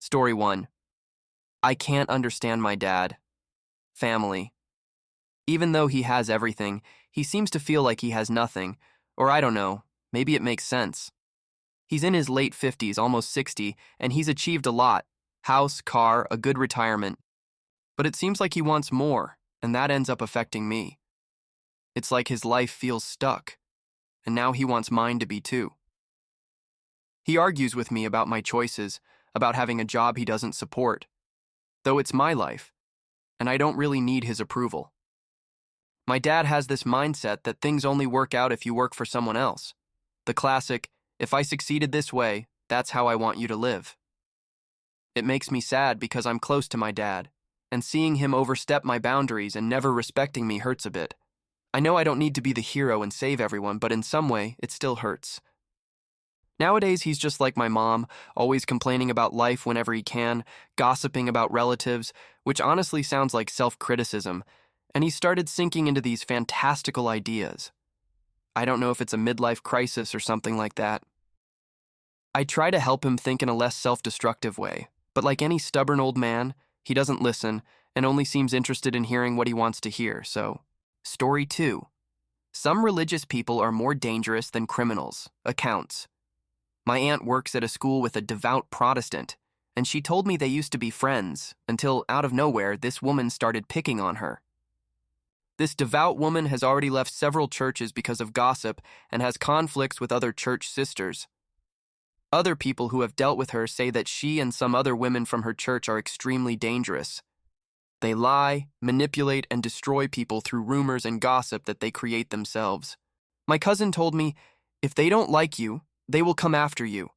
Story 1. I can't understand my dad. Family. Even though he has everything, he seems to feel like he has nothing, or I don't know, maybe it makes sense. He's in his late 50s, almost 60, and he's achieved a lot: house, car, a good retirement. But it seems like he wants more, and that ends up affecting me. It's like his life feels stuck, and now he wants mine to be too. He argues with me about my choices, about having a job he doesn't support, though it's my life, and I don't really need his approval. My dad has this mindset that things only work out if you work for someone else. The classic, if I succeeded this way, that's how I want you to live. It makes me sad because I'm close to my dad, and seeing him overstep my boundaries and never respecting me hurts a bit. I know I don't need to be the hero and save everyone, but in some way, it still hurts. Nowadays, he's just like my mom, always complaining about life whenever he can, gossiping about relatives, which honestly sounds like self-criticism, and he started sinking into these fantastical ideas. I don't know if it's a midlife crisis or something like that. I try to help him think in a less self-destructive way, but like any stubborn old man, he doesn't listen and only seems interested in hearing what he wants to hear, so. Story 2. Some religious people are more dangerous than criminals. Accounts. My aunt works at a school with a devout Protestant, and she told me they used to be friends until, out of nowhere, this woman started picking on her. This devout woman has already left several churches because of gossip and has conflicts with other church sisters. Other people who have dealt with her say that she and some other women from her church are extremely dangerous. They lie, manipulate, and destroy people through rumors and gossip that they create themselves. My cousin told me, if they don't like you, they will come after you.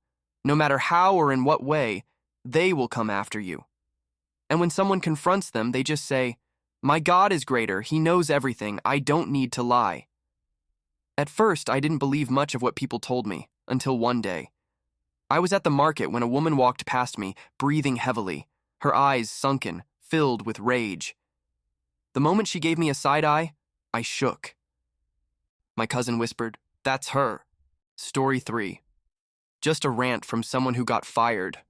No matter how or in what way, they will come after you. And when someone confronts them, they just say, "My God is greater, He knows everything, I don't need to lie." At first, I didn't believe much of what people told me, until one day. I was at the market when a woman walked past me, breathing heavily, her eyes sunken, filled with rage. The moment she gave me a side eye, I shook. My cousin whispered, "That's her." Story 3. Just a rant from someone who got fired.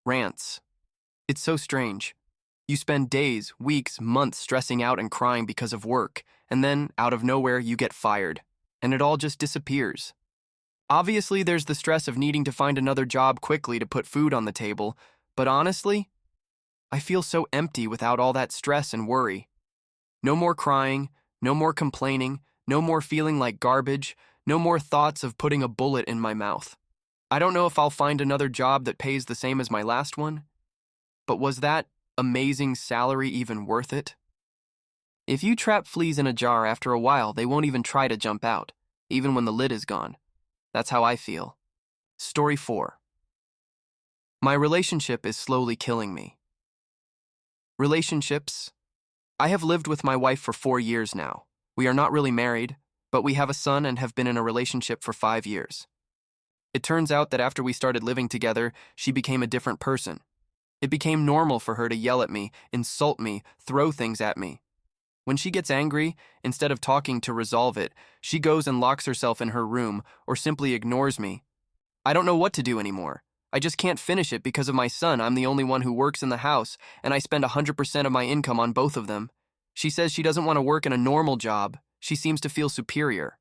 Rants. It's so strange. You spend days, weeks, months stressing out and crying because of work, and then, out of nowhere, you get fired, and it all just disappears. Obviously, there's the stress of needing to find another job quickly to put food on the table, but honestly, I feel so empty without all that stress and worry. No more crying, no more complaining, no more feeling like garbage, no more thoughts of putting a bullet in my mouth. I don't know if I'll find another job that pays the same as my last one, but was that amazing salary even worth it? If you trap fleas in a jar, after a while, they won't even try to jump out, even when the lid is gone. That's how I feel. Story 4. My relationship is slowly killing me. Relationships. I have lived with my wife for 4 years now. We are not really married, but we have a son and have been in a relationship for 5 years. It turns out that after we started living together, she became a different person. It became normal for her to yell at me, insult me, throw things at me. When she gets angry, instead of talking to resolve it, she goes and locks herself in her room or simply ignores me. I don't know what to do anymore. I just can't finish it because of my son. I'm the only one who works in the house, and I spend 100% of my income on both of them. She says she doesn't want to work in a normal job. She seems to feel superior.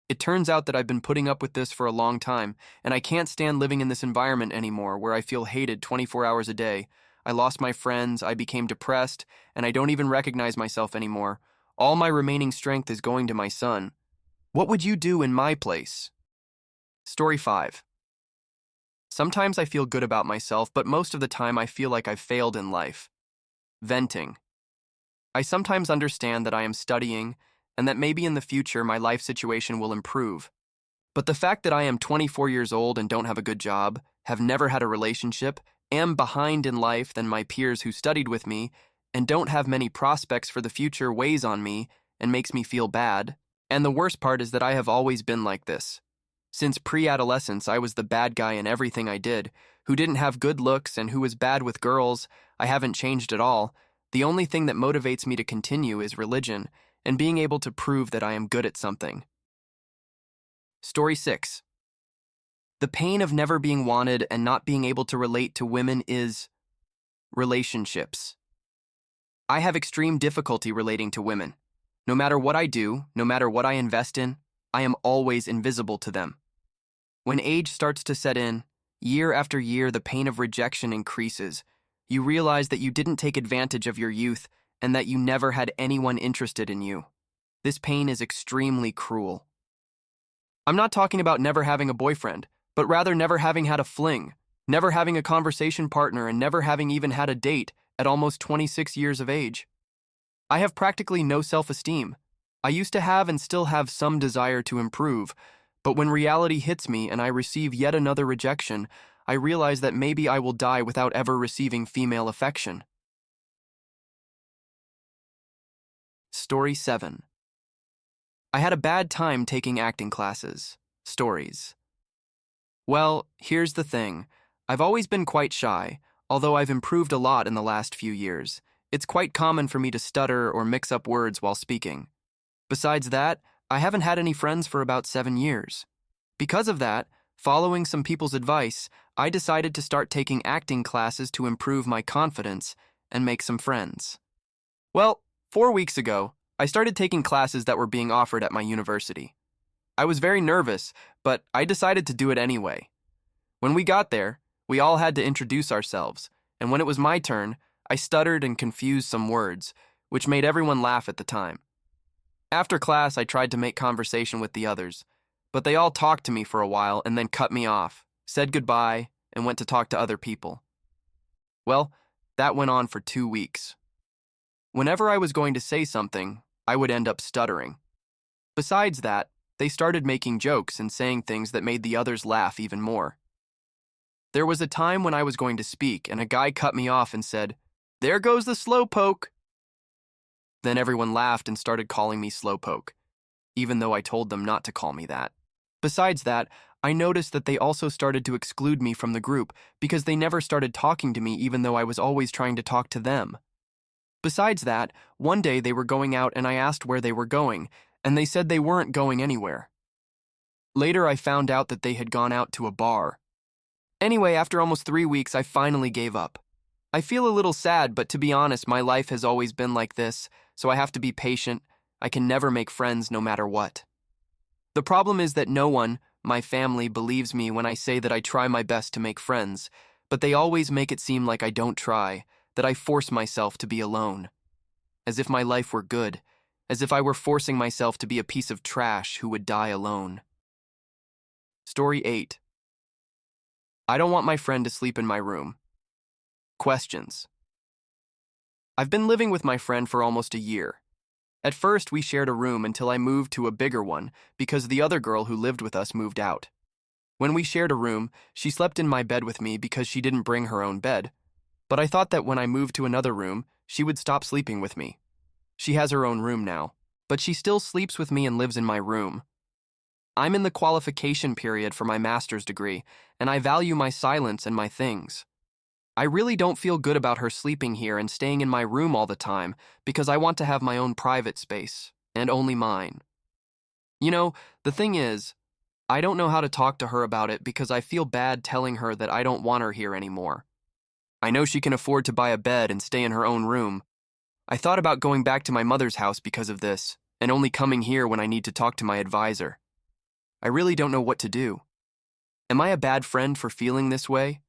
It turns out that I've been putting up with this for a long time, and I can't stand living in this environment anymore where I feel hated 24 hours a day. I lost my friends, I became depressed, and I don't even recognize myself anymore. All my remaining strength is going to my son. What would you do in my place? Story 5. Sometimes I feel good about myself, but most of the time I feel like I've failed in life. Venting. I sometimes understand that I am studying, and that maybe in the future my life situation will improve. But the fact that I am 24 years old and don't have a good job, have never had a relationship, am behind in life than my peers who studied with me, and don't have many prospects for the future weighs on me and makes me feel bad. And the worst part is that I have always been like this. Since pre-adolescence, I was the bad guy in everything I did, who didn't have good looks and who was bad with girls. I haven't changed at all. The only thing that motivates me to continue is religion and being able to prove that I am good at something. Story 6. The pain of never being wanted and not being able to relate to women is relationships. I have extreme difficulty relating to women. No matter what I do, no matter what I invest in, I am always invisible to them. When age starts to set in, year after year, the pain of rejection increases. You realize that you didn't take advantage of your youth and that you never had anyone interested in you. This pain is extremely cruel. I'm not talking about never having a boyfriend, but rather never having had a fling, never having a conversation partner, and never having even had a date at almost 26 years of age. I have practically no self-esteem. I used to have and still have some desire to improve, but when reality hits me and I receive yet another rejection, I realize that maybe I will die without ever receiving female affection. Story 7. I had a bad time taking acting classes. Stories. Well, here's the thing. I've always been quite shy, although I've improved a lot in the last few years. It's quite common for me to stutter or mix up words while speaking. Besides that, I haven't had any friends for about 7 years. Because of that, following some people's advice, I decided to start taking acting classes to improve my confidence and make some friends. Well, 4 weeks ago, I started taking classes that were being offered at my university. I was very nervous, but I decided to do it anyway. When we got there, we all had to introduce ourselves, and when it was my turn, I stuttered and confused some words, which made everyone laugh at the time. After class, I tried to make conversation with the others, but they all talked to me for a while and then cut me off, said goodbye, and went to talk to other people. Well, that went on for 2 weeks. Whenever I was going to say something, I would end up stuttering. Besides that, they started making jokes and saying things that made the others laugh even more. There was a time when I was going to speak and a guy cut me off and said, "There goes the slowpoke." Then everyone laughed and started calling me slowpoke, even though I told them not to call me that. Besides that, I noticed that they also started to exclude me from the group because they never started talking to me even though I was always trying to talk to them. Besides that, one day they were going out and I asked where they were going, and they said they weren't going anywhere. Later I found out that they had gone out to a bar. Anyway, after almost 3 weeks, I finally gave up. I feel a little sad, but to be honest, my life has always been like this, so I have to be patient. I can never make friends no matter what. The problem is that no one, my family, believes me when I say that I try my best to make friends, but they always make it seem like I don't try, that I force myself to be alone. As if my life were good, as if I were forcing myself to be a piece of trash who would die alone. Story 8. I don't want my friend to sleep in my room. Questions. I've been living with my friend for almost a year. At first, we shared a room until I moved to a bigger one because the other girl who lived with us moved out. When we shared a room, she slept in my bed with me because she didn't bring her own bed. But I thought that when I moved to another room, she would stop sleeping with me. She has her own room now, but she still sleeps with me and lives in my room. I'm in the qualification period for my master's degree, and I value my silence and my things. I really don't feel good about her sleeping here and staying in my room all the time because I want to have my own private space, and only mine. You know, the thing is, I don't know how to talk to her about it because I feel bad telling her that I don't want her here anymore. I know she can afford to buy a bed and stay in her own room. I thought about going back to my mother's house because of this, and only coming here when I need to talk to my advisor. I really don't know what to do. Am I a bad friend for feeling this way?